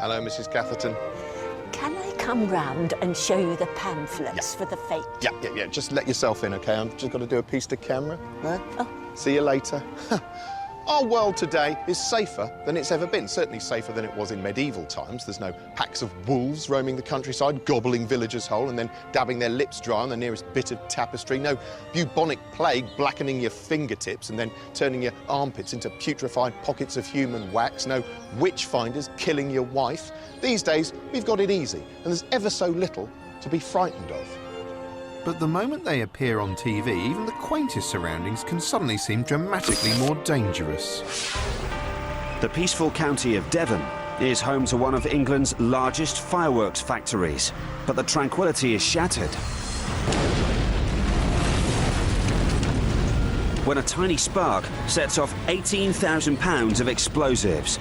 Hello, Mrs. Catherton. Can I come round and show you the pamphlets for the fete? Yeah. Just let yourself in, OK? I've just got to do a piece to camera. There. Oh. See you later. Our world today is safer than it's ever been. Certainly safer than it was in medieval times. There's no packs of wolves roaming the countryside, gobbling villagers whole and then dabbing their lips dry on the nearest bit of tapestry. No bubonic plague blackening your fingertips and then turning your armpits into putrefied pockets of human wax. No witch finders killing your wife. These days, we've got it easy, and there's ever so little to be frightened of. But the moment they appear on TV, even the quaintest surroundings can suddenly seem dramatically more dangerous. The peaceful county of Devon is home to one of England's largest fireworks factories, but the tranquility is shattered when a tiny spark sets off £18,000 of explosives.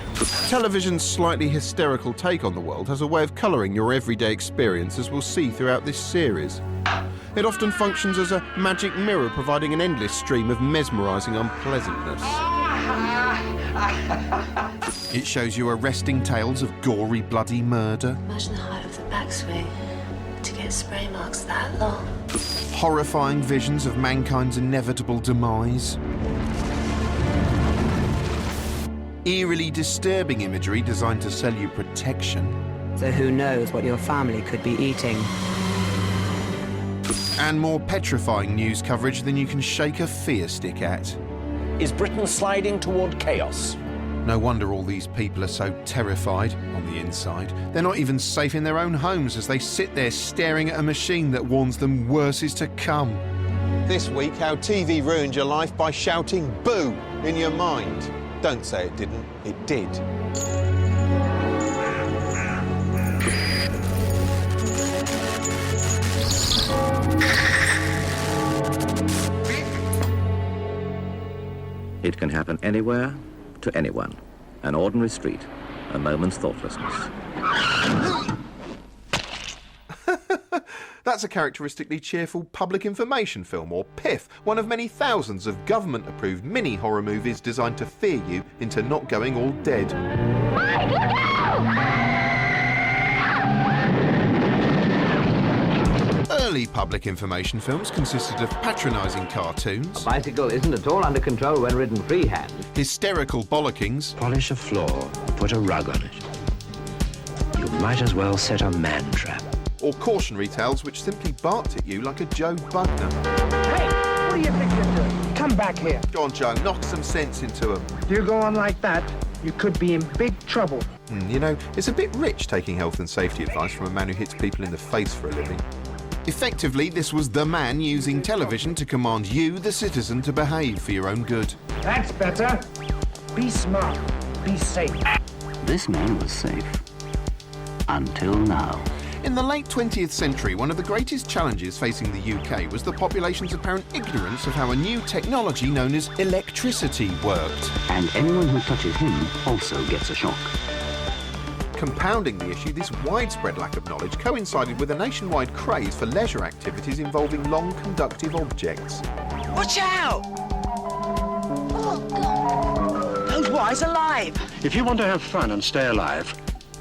Television's slightly hysterical take on the world has a way of colouring your everyday experience, as we'll see throughout this series. It often functions as a magic mirror, providing an endless stream of mesmerising unpleasantness. It shows you arresting tales of gory, bloody murder. Imagine the height of the backswing to get spray marks that long. Horrifying visions of mankind's inevitable demise. Eerily disturbing imagery designed to sell you protection. So who knows what your family could be eating? And more petrifying news coverage than you can shake a fear stick at. Is Britain sliding toward chaos? No wonder all these people are so terrified on the inside. They're not even safe in their own homes as they sit there staring at a machine that warns them worse is to come. This week, how TV ruined your life by shouting boo in your mind. Don't say it didn't, it did. It can happen anywhere, to anyone. An ordinary street, a moment's thoughtlessness. That's a characteristically cheerful public information film, or PIF, one of many thousands of government-approved mini-horror movies designed to fear you into not going all dead. Early public information films consisted of patronising cartoons. A bicycle isn't at all under control when ridden freehand. Hysterical bollockings. Polish a floor, put a rug on it. You might as well set a man trap. Or cautionary tales which simply barked at you like a Joe Bugner. Hey, what do you think you're doing? Come back here. Go on, Joe, knock some sense into him. If you go on like that, you could be in big trouble. You know, it's a bit rich taking health and safety advice from a man who hits people in the face for a living. Effectively, this was the man using television to command you, the citizen, to behave for your own good. That's better. Be smart. Be safe. This man was safe. Until now. In the late 20th century, one of the greatest challenges facing the UK was the population's apparent ignorance of how a new technology known as electricity worked. And anyone who touches him also gets a shock. Compounding the issue, this widespread lack of knowledge coincided with a nationwide craze for leisure activities involving long conductive objects. Watch out! Oh, God. Those wires are alive. If you want to have fun and stay alive,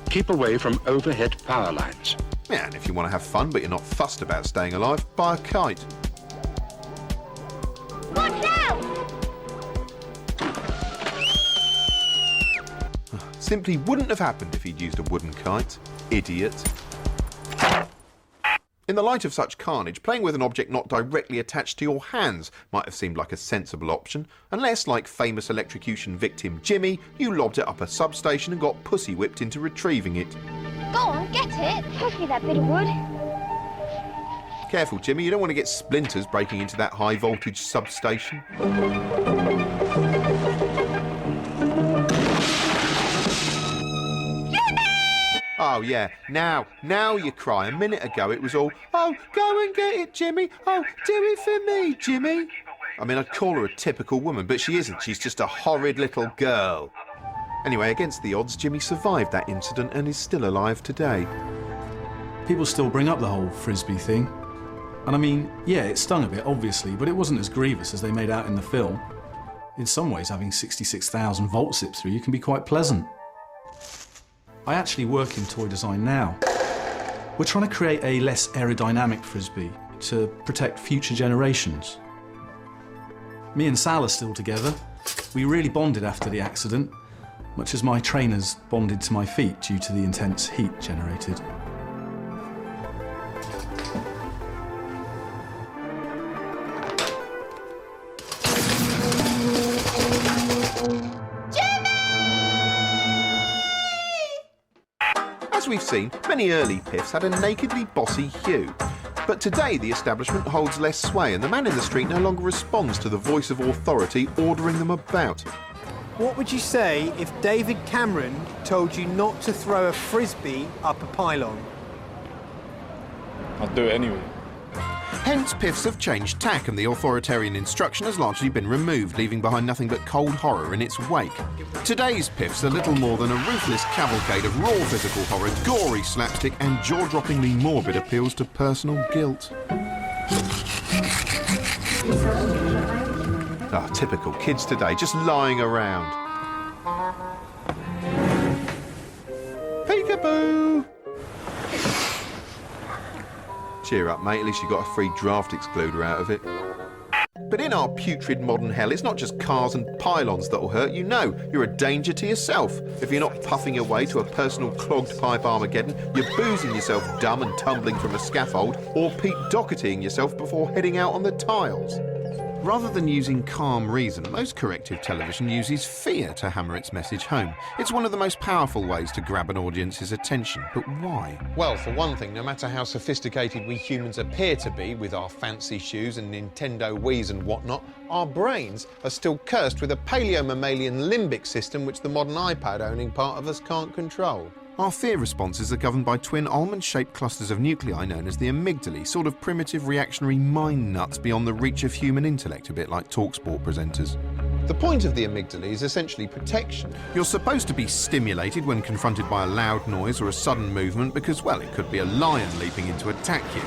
keep away from overhead power lines. Yeah, and if you want to have fun but you're not fussed about staying alive, buy a kite. Watch out! Simply wouldn't have happened if he'd used a wooden kite. Idiot. In the light of such carnage, playing with an object not directly attached to your hands might have seemed like a sensible option, unless, like famous electrocution victim Jimmy, you lobbed it up a substation and got pussy whipped into retrieving it. Go on, get it. Push me that bit of wood. Careful, Jimmy, you don't want to get splinters breaking into that high-voltage substation. Oh, yeah, now you cry. A minute ago it was all, oh, go and get it, Jimmy. Oh, do it for me, Jimmy. I mean, I'd call her a typical woman, but she isn't. She's just a horrid little girl. Anyway, against the odds, Jimmy survived that incident and is still alive today. People still bring up the whole Frisbee thing. And I mean, yeah, it stung a bit, obviously, but it wasn't as grievous as they made out in the film. In some ways, having 66,000 volts zipped through you can be quite pleasant. I actually work in toy design now. We're trying to create a less aerodynamic Frisbee to protect future generations. Me and Sal are still together. We really bonded after the accident, much as my trainers bonded to my feet due to the intense heat generated. As we've seen, many early Piffs had a nakedly bossy hue. But today the establishment holds less sway and the man in the street no longer responds to the voice of authority ordering them about. What would you say if David Cameron told you not to throw a Frisbee up a pylon? I'd do it anyway. Hence, Piffs have changed tack and the authoritarian instruction has largely been removed, leaving behind nothing but cold horror in its wake. Today's Piffs are little more than a ruthless cavalcade of raw physical horror, gory slapstick and jaw-droppingly morbid appeals to personal guilt. Ah, typical kids today, just lying around. Peekaboo! Cheer up, mate, at least you got a free draft excluder out of it. But in our putrid modern hell, it's not just cars and pylons that'll hurt you. No, you're a danger to yourself. If you're not puffing your way to a personal clogged pipe Armageddon, you're boozing yourself dumb and tumbling from a scaffold, or Pete Docketying yourself before heading out on the tiles. Rather than using calm reason, most corrective television uses fear to hammer its message home. It's one of the most powerful ways to grab an audience's attention. But why? Well, for one thing, no matter how sophisticated we humans appear to be with our fancy shoes and Nintendo Wiis and whatnot, our brains are still cursed with a paleo-mammalian limbic system which the modern iPad-owning part of us can't control. Our fear responses are governed by twin almond-shaped clusters of nuclei known as the amygdalae, sort of primitive reactionary mind nuts beyond the reach of human intellect, a bit like TalkSport presenters. The point of the amygdalae is essentially protection. You're supposed to be stimulated when confronted by a loud noise or a sudden movement because, well, it could be a lion leaping in to attack you.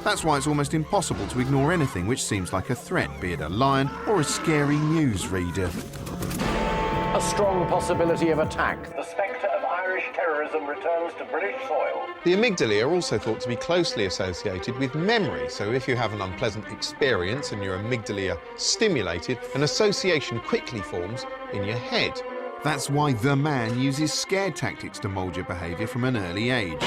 That's why it's almost impossible to ignore anything which seems like a threat, be it a lion or a scary newsreader. A strong possibility of attack. The spectre of Irish terrorism returns to British soil. The amygdalae are also thought to be closely associated with memory, so if you have an unpleasant experience and your amygdalae are stimulated, an association quickly forms in your head. That's why the man uses scare tactics to mould your behaviour from an early age.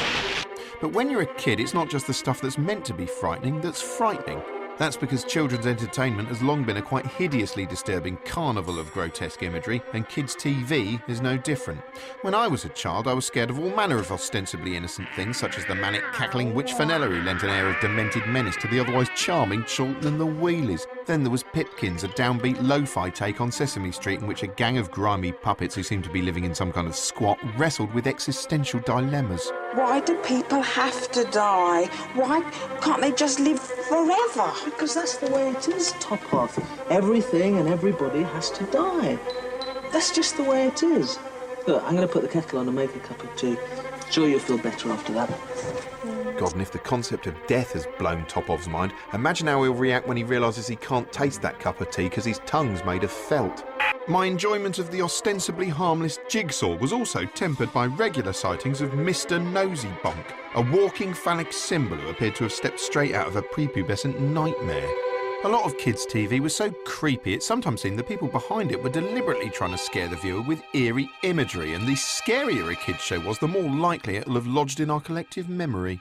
But when you're a kid, it's not just the stuff that's meant to be frightening that's frightening. That's because children's entertainment has long been a quite hideously disturbing carnival of grotesque imagery, and kids' TV is no different. When I was a child, I was scared of all manner of ostensibly innocent things, such as the manic cackling witch Fenella who lent an air of demented menace to the otherwise charming Chorlton and the Wheelies. Then there was Pipkins, a downbeat lo-fi take on Sesame Street in which a gang of grimy puppets who seemed to be living in some kind of squat wrestled with existential dilemmas. Why do people have to die? Why can't they just live forever? Because that's the way it is, Top-Off. Everything and everybody has to die. That's just the way it is. Look, I'm going to put the kettle on and make a cup of tea. Sure you'll feel better after that. God, and if the concept of death has blown Top-Off's mind, imagine how he'll react when he realises he can't taste that cup of tea because his tongue's made of felt. My enjoyment of the ostensibly harmless Jigsaw was also tempered by regular sightings of Mr. Nosy Bonk, a walking phallic symbol who appeared to have stepped straight out of a prepubescent nightmare. A lot of kids' TV was so creepy it sometimes seemed the people behind it were deliberately trying to scare the viewer with eerie imagery, and the scarier a kids' show was, the more likely it'll have lodged in our collective memory.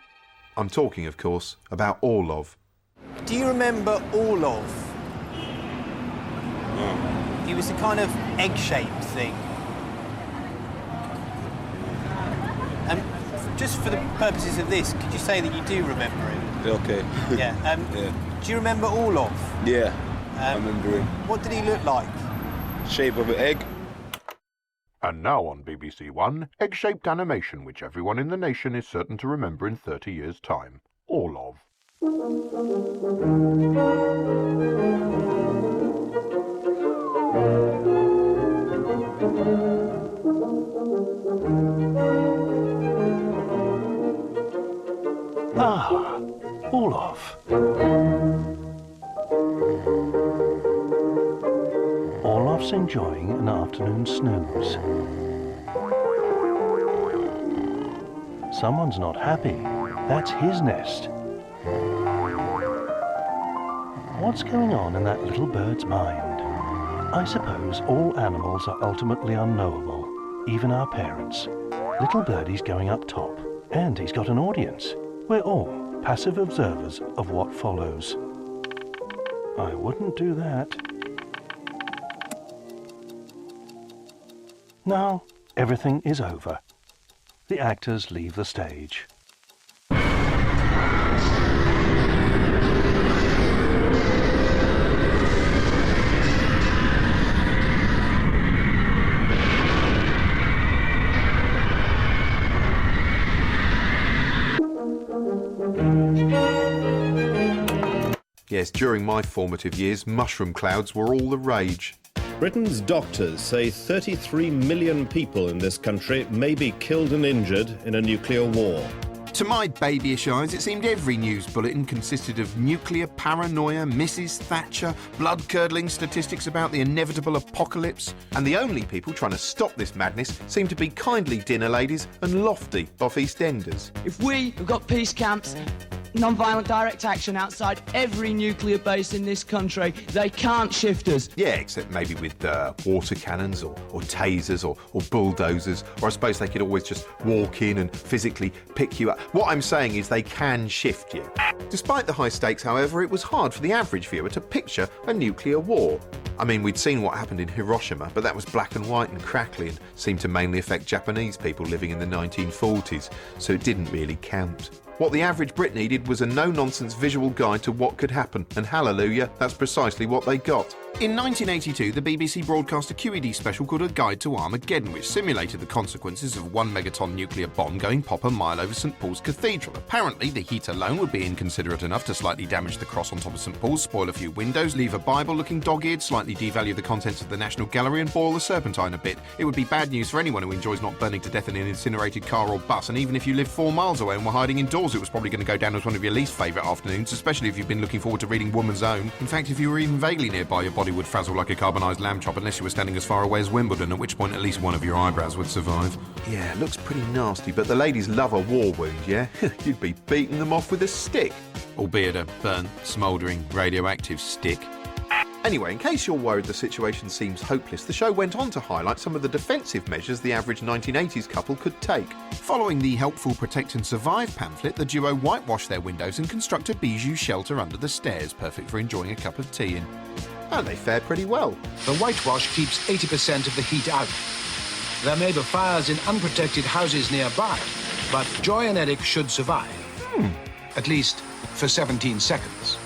I'm talking, of course, about Orlov. Do you remember Orlov? He was a kind of egg-shaped thing. Just for the purposes of this, could you say that you do remember him? Okay. Yeah. Yeah. Do you remember Orlov? Yeah, I remember him. What did he look like? Shape of an egg. And now on BBC One, egg-shaped animation which everyone in the nation is certain to remember in 30 years' time. Orlov. Ah, Orlov. Orlov's enjoying an afternoon snooze. someone's not happy. That's his nest. What's going on in that little bird's mind? I suppose all animals are ultimately unknowable, even our parents. Little birdie's going up top, and he's got an audience. We're all passive observers of what follows. I wouldn't do that. Now, everything is over. The actors leave the stage. Yes, during my formative years, mushroom clouds were all the rage. Britain's doctors say 33 million people in this country may be killed and injured in a nuclear war. To my babyish eyes, it seemed every news bulletin consisted of nuclear paranoia, Mrs. Thatcher, blood-curdling statistics about the inevitable apocalypse, and the only people trying to stop this madness seemed to be kindly dinner ladies and lofty off EastEnders. If we have got peace camps, non-violent direct action outside every nuclear base in this country, they can't shift us. Yeah, except maybe with water cannons or tasers or bulldozers, or I suppose they could always just walk in and physically pick you up. What I'm saying is they can shift you. Despite the high stakes, however, it was hard for the average viewer to picture a nuclear war. I mean, we'd seen what happened in Hiroshima, but that was black and white and crackly and seemed to mainly affect Japanese people living in the 1940s, so it didn't really count. What the average Brit needed was a no-nonsense visual guide to what could happen, and hallelujah, that's precisely what they got. In 1982, the BBC broadcast a QED special called A Guide to Armageddon, which simulated the consequences of 1 megaton nuclear bomb going pop a mile over St Paul's Cathedral. Apparently, the heat alone would be inconsiderate enough to slightly damage the cross on top of St Paul's, spoil a few windows, leave a Bible looking dog-eared, slightly devalue the contents of the National Gallery and boil the Serpentine a bit. It would be bad news for anyone who enjoys not burning to death in an incinerated car or bus, and even if you live 4 miles away and were hiding indoors, it was probably going to go down as one of your least favourite afternoons, especially if you've been looking forward to reading Woman's Own. In fact, if you were even vaguely nearby, your body would frazzle like a carbonised lamb chop unless you were standing as far away as Wimbledon, at which point at least one of your eyebrows would survive. Yeah, it looks pretty nasty, but the ladies love a war wound, yeah? You'd be beating them off with a stick. Albeit a burnt, smouldering, radioactive stick. Anyway, in case you're worried the situation seems hopeless, the show went on to highlight some of the defensive measures the average 1980s couple could take. Following the Helpful Protect and Survive pamphlet, the duo whitewashed their windows and construct a bijou shelter under the stairs, perfect for enjoying a cup of tea in. And they fared pretty well. The whitewash keeps 80% of the heat out. There may be fires in unprotected houses nearby, but Joy and Eric should survive. At least for 17 seconds.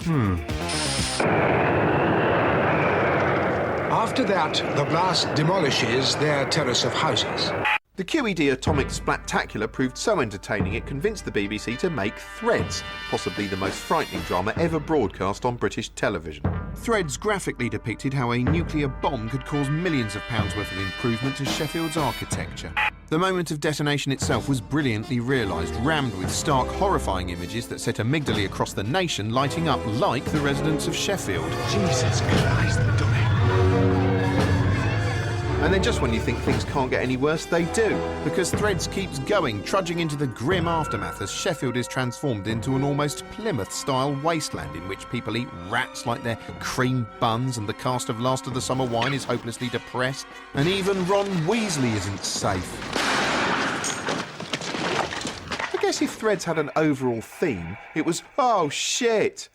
After that, the blast demolishes their terrace of houses. The QED Atomic Splattacular proved so entertaining it convinced the BBC to make Threads, possibly the most frightening drama ever broadcast on British television. Threads graphically depicted how a nuclear bomb could cause millions of pounds worth of improvement to Sheffield's architecture. The moment of detonation itself was brilliantly realised, rammed with stark, horrifying images that set amygdala across the nation lighting up like the residents of Sheffield. Jesus Christ, they've done it. And then just when you think things can't get any worse, they do. Because Threads keeps going, trudging into the grim aftermath as Sheffield is transformed into an almost Plymouth-style wasteland in which people eat rats like they're cream buns and the cast of Last of the Summer Wine is hopelessly depressed. And even Ron Weasley isn't safe. I guess if Threads had an overall theme, it was, oh shit!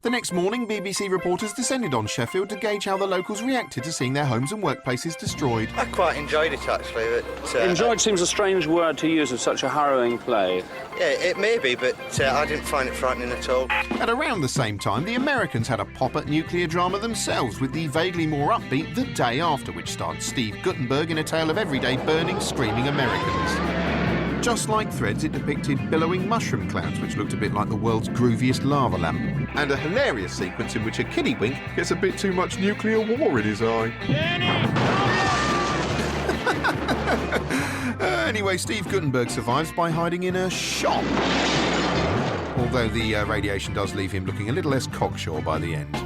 The next morning, BBC reporters descended on Sheffield to gauge how the locals reacted to seeing their homes and workplaces destroyed. I quite enjoyed it, actually. But, enjoyed seems a strange word to use of such a harrowing play. Yeah, it may be, but I didn't find it frightening at all. At around the same time, the Americans had a pop at nuclear drama themselves with the vaguely more upbeat The Day After, which starred Steve Guttenberg in a tale of everyday burning, screaming Americans. Just like Threads, it depicted billowing mushroom clouds, which looked a bit like the world's grooviest lava lamp. And a hilarious sequence in which a kiddywink gets a bit too much nuclear war in his eye. Anyway, Steve Guttenberg survives by hiding in a shop. Although the radiation does leave him looking a little less cocksure by the end.